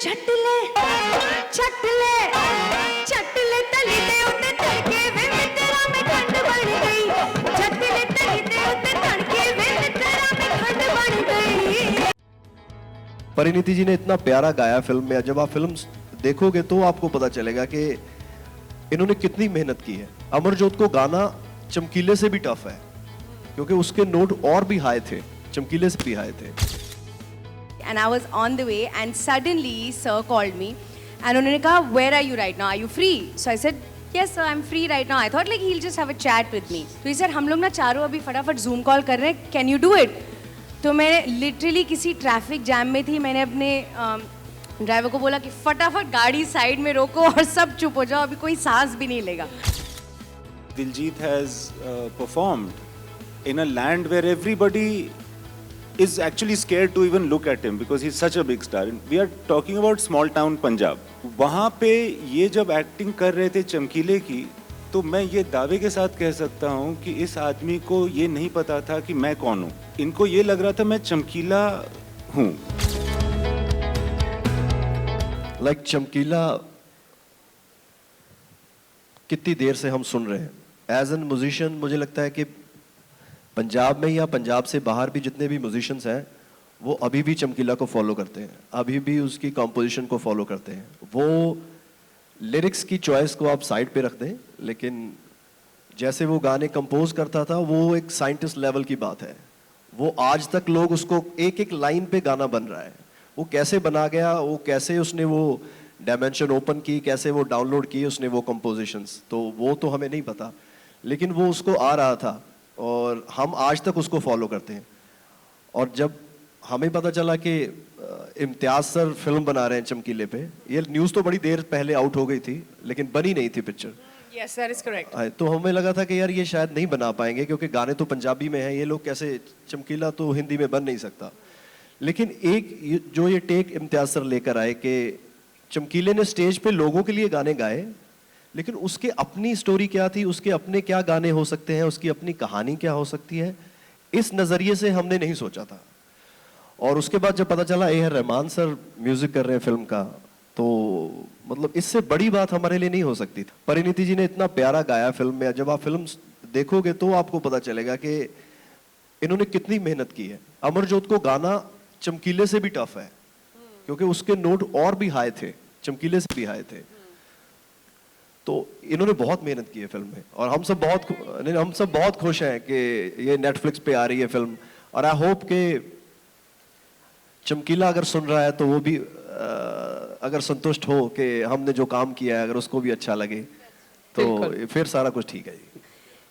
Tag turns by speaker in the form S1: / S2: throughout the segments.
S1: छटले छटले छटले तली दे उते तड़के वे मित्रा में ठंड बन गई छटले तली दे उते तड़के वे मित्रा में ठंड बन गई।
S2: परिणीति जी ने इतना प्यारा गाया फिल्म में, जब आप फिल्म देखोगे तो आपको पता चलेगा कि इन्होंने कितनी मेहनत की है। अमरजोत को गाना चमकीले से भी टफ है क्योंकि उसके नोट और भी हाई थे, चमकीले से भी हाई थे।
S1: And I was on the way and suddenly sir called me and उन्होंने कहा where are you right now, are you free? So I said yes sir, I'm free right now. I thought like he'll just have a chat with me. तो he said हम लोग ना चारों अभी फटाफट Zoom call कर रहे हैं, can you do it? तो मैंने लिटरली किसी ट्रैफिक जैम में थी, मैंने अपने ड्राइवर को बोला कि फटाफट गाड़ी साइड में रोको और सब चुप हो जाओ, अभी कोई सांस भी नहीं लेगा।
S3: Diljit has performed in a land where everybody is actually scared to even look at him because he's such a big star. We are talking about small town Punjab. वहाँ पे ये जब एक्टिंग कर रहे थे चमकीले की, तो मैं ये दावे के साथ कह सकता हूँ कि इस आदमी को ये नहीं पता था कि मैं कौन हूँ। इनको ये लग रहा था मैं चमकीला हूँ।
S2: लाइक चमकीला कितनी देर से हम सुन रहे हैं। एज एन म्यूजिशियन मुझे लगता है कि पंजाब में या पंजाब से बाहर भी जितने भी म्यूजिशियंस हैं वो अभी भी चमकीला को फॉलो करते हैं, अभी भी उसकी कॉम्पोजिशन को फॉलो करते हैं। वो लिरिक्स की चॉइस को आप साइड पे रख दें, लेकिन जैसे वो गाने कंपोज करता था वो एक साइंटिस्ट लेवल की बात है। वो आज तक लोग उसको एक एक लाइन पे गाना बन रहा है। वो कैसे बना गया, वो कैसे उसने वो डायमेंशन ओपन की, कैसे वो डाउनलोड की उसने वो कंपोजिशंस, तो वो तो हमें नहीं पता, लेकिन वो उसको आ रहा था और हम आज तक उसको फॉलो करते हैं। और जब हमें पता चला कि इम्तियाज सर फिल्म बना रहे हैं चमकीले पे, ये न्यूज़ तो बड़ी देर पहले आउट हो गई थी लेकिन बनी नहीं थी picture.
S1: Yes, that is correct.
S2: तो हमें लगा था कि यार ये शायद नहीं बना पाएंगे क्योंकि गाने तो पंजाबी में हैं, ये लोग कैसे, चमकीला तो हिंदी में बन नहीं सकता। लेकिन एक जो ये टेक इम्तियाज सर लेकर आए कि चमकीले ने स्टेज पे लोगों के लिए गाने गाए, लेकिन उसके अपनी स्टोरी क्या थी, उसके अपने क्या गाने हो सकते हैं, उसकी अपनी कहानी क्या हो सकती है, इस नज़रिए से हमने नहीं सोचा था। और उसके बाद जब पता चला A R Rahman sir music कर रहे हैं फिल्म का, तो मतलब इससे बड़ी बात हमारे लिए नहीं हो सकती थी। परिणीति जी ने इतना प्यारा गाया फिल्म में, जब आप फिल्म देखोगे तो आपको पता चलेगा कि इन्होंने कितनी मेहनत की है। अमरजोत को गाना चमकीले से भी टफ है क्योंकि उसके नोट और भी हाई थे, चमकीले से भी हाई थे। तो इन्होंने बहुत मेहनत की है फिल्म में और हम सब बहुत खुश हैं कि ये नेटफ्लिक्स पे आ रही है फिल्म। और आई होप कि चमकीला अगर सुन रहा है तो वो भी अगर संतुष्ट हो कि हमने जो काम किया है अगर उसको भी अच्छा लगे तो फिर सारा कुछ ठीक है जी।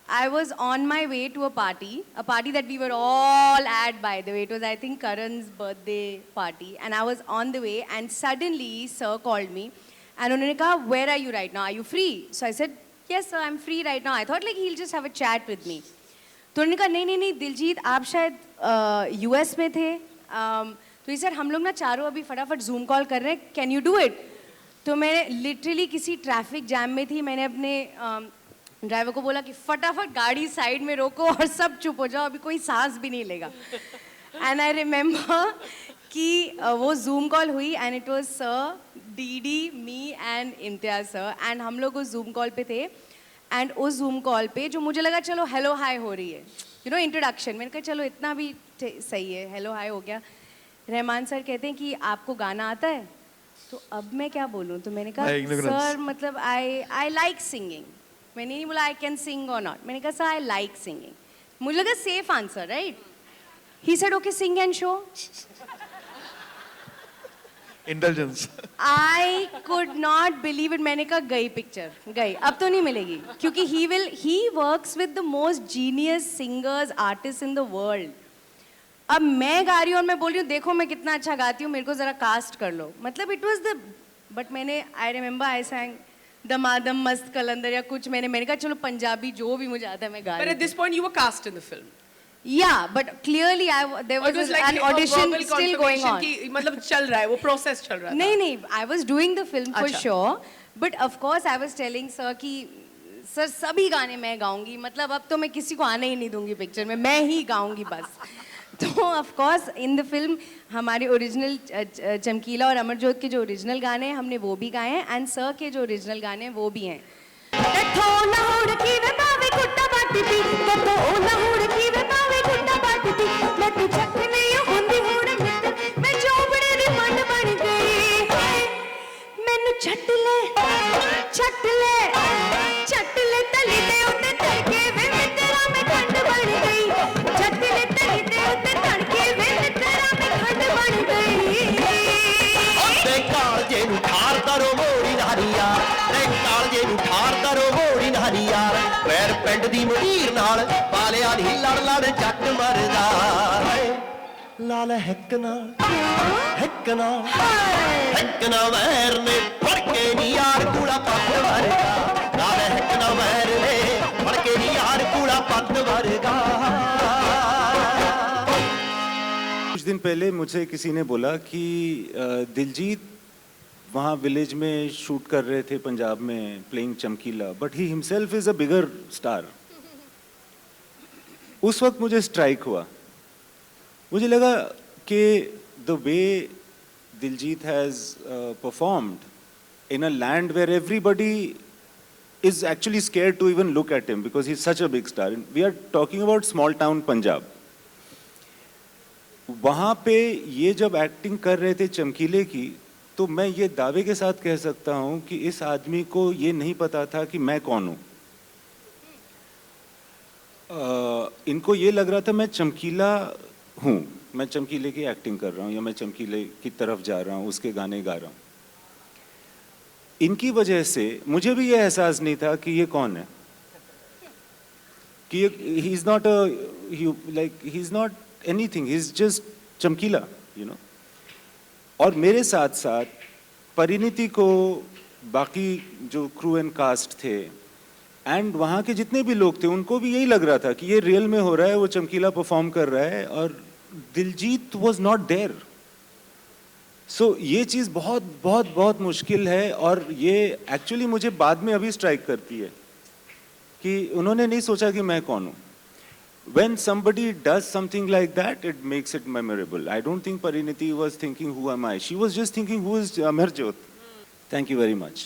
S1: I was on my way to a party that we were all at, by the way. It was, I think, Karan's birthday party. And I was on the way and suddenly sir called me and उन्होंने कहा where are you right now, are you free? So I said yes sir, I'm free right now. I thought like he'll just have a chat with me. तो उन्होंने कहा नहीं दिलजीत आप शायद US में थे, तो ये सर हम लोग ना चारों अभी फटाफट Zoom कॉल कर रहे हैं, can you do it? तो मैं लिटरली किसी ट्रैफिक जैम में थी, मैंने अपने ड्राइवर को बोला कि फटाफट गाड़ी साइड में रोको और सब चुप हो जाओ, अभी कोई सांस भी नहीं लेगा। एंड आई रिमेम्बर कि वो जूम कॉल हुई and it was sir, DD, me and Imtiaz sir, and हम लोग उस जूम कॉल पे थे। एंड उस जूम कॉल पे जो मुझे लगा चलो हेलो हाय हो रही है, यू नो इंट्रोडक्शन, मैंने कहा चलो इतना भी सही है, हेलो हाय हो गया। रहमान सर कहते हैं कि आपको गाना आता है? तो अब मैं क्या बोलूँ, तो मैंने कहा सर मतलब आई लाइक सिंगिंग। मैंने नहीं बोला आई कैन सिंग और नॉट, मैंने कहा सर आई लाइक सिंगिंग। मुझे लगा safe answer, right? He said okay sing and show.
S4: Intelligence.
S1: I could not believe it. मैंने कहा गई पिक्चर, गई, अब तो नहीं मिलेगी, क्योंकि he works with the most genius singers artist in the world. अब मैं गा रही हूँ और मैं बोल रही हूँ देखो मैं कितना अच्छा गाती हूँ, मेरे को जरा कास्ट कर लो, मतलब इट वाज द, बट मैंने आई रिमेम्बर आई सैंग दमादम मस्त कलंदर या कुछ, मैंने कहा चलो पंजाबी जो भी मुझे आता है मैं गा रही हूँ।
S5: But at this point you were cast in the film.
S1: Yeah, but clearly there was an audition still going on.
S5: कि मतलब चल रहा है, वो process चल रहा था।
S1: नहीं, I was doing the film for sure, but of course I was telling sir कि सर सभी गाने मैं गाऊंगी, मतलब अब तो मैं किसी को आने ही नहीं दूंगी पिक्चर में, मैं ही गाऊंगी बस। तो of course in the film हमारे ओरिजिनल चमकीला और अमरजोत के जो ओरिजिनल गाने हैं हमने वो भी गाए हैं एंड सर के जो ओरिजिनल गाने हैं वो भी हैं।
S6: देखो लाहौर की वे बावे गुड्डा बाटी थी, देखो लाहौर की वे बावे गुड्डा बाटी थी, मैं तू चक नहीं हुंदी हुण मित्र मैं चोबड़े दी मन बन गई हाय मैनू छट ले तली दे उत्ते तड़के वे मित्रा मैं खंड बन गई छट ले तली दे उत्ते तड़के वे मित्रा मैं खंड बन गई
S7: ਤੇ ਕਾਲਜੇ ਨੂੰ ਠਾਰ ਕਰੋ ਮੋੜੀ ਨਾਰੀ ਯਾਰ ਤੇ ਕਾਲਜੇ ਨੂੰ ਠਾਰ ਕਰੋ ਮੋੜੀ ਨਾਰੀ ਯਾਰ ਪੈਰ ਪਿੰਡ ਦੀ ਮਡੀਰ ਨਾਲ ਪਾਲਿਆ ਨਹੀਂ ਲੜ ਲੜ ਜੱਟ ਮਰਦਾ ਲਾਲ ਹਿੱਕ ਨਾਲ ਵੈਰ ਨੇ ਫੜ ਕੇ ਨਹੀਂ ਯਾਰ ਕੂੜਾ ਪੱਤ ਵਰਗਾ ਲਾਲ ਹਿੱਕ ਨਾਲ ਵੈਰ ਨੇ ਫੜ ਕੇ ਨਹੀਂ ਯਾਰ ਕੂੜਾ ਪੱਤ ਵਰਗਾ
S3: कुछ दिन पहले मुझे किसी ने बोला कि दिलजीत वहाँ विलेज में शूट कर रहे थे पंजाब में playing Chamkila but he himself is a bigger star. उस वक्त मुझे स्ट्राइक हुआ, मुझे लगा कि the way Diljit has performed in a land where everybody is actually scared to even look at him because he's such a big star. We are talking about small town Punjab. वहाँ पे ये जब acting कर रहे थे चमकीले की तो मैं ये दावे के साथ कह सकता हूँ कि इस आदमी को ये नहीं पता था कि मैं कौन हूँ। इनको ये लग रहा था मैं चमकीला हूँ, मैं चमकीले की एक्टिंग कर रहा हूँ या मैं चमकीले की तरफ जा रहा हूँ, उसके गाने गा रहा हूँ। इनकी वजह से मुझे भी ये एहसास नहीं था कि ये कौन है, कि he is not he is not anything, he's just चमकीला, you know. और मेरे साथ साथ परिणीति को बाकी जो क्रू एंड कास्ट थे एंड वहाँ के जितने भी लोग थे उनको भी यही लग रहा था कि ये रियल में हो रहा है, वो चमकीला परफॉर्म कर रहा है और दिलजीत वॉज नॉट देयर। सो ये चीज़ बहुत बहुत बहुत मुश्किल है और ये एक्चुअली मुझे बाद में अभी स्ट्राइक करती है कि उन्होंने नहीं सोचा कि मैं कौन हूँ। When somebody does something like that, it makes it memorable. I don't think Pariniti was thinking, who am I? She was just thinking, who is Amarjot? Thank you very much.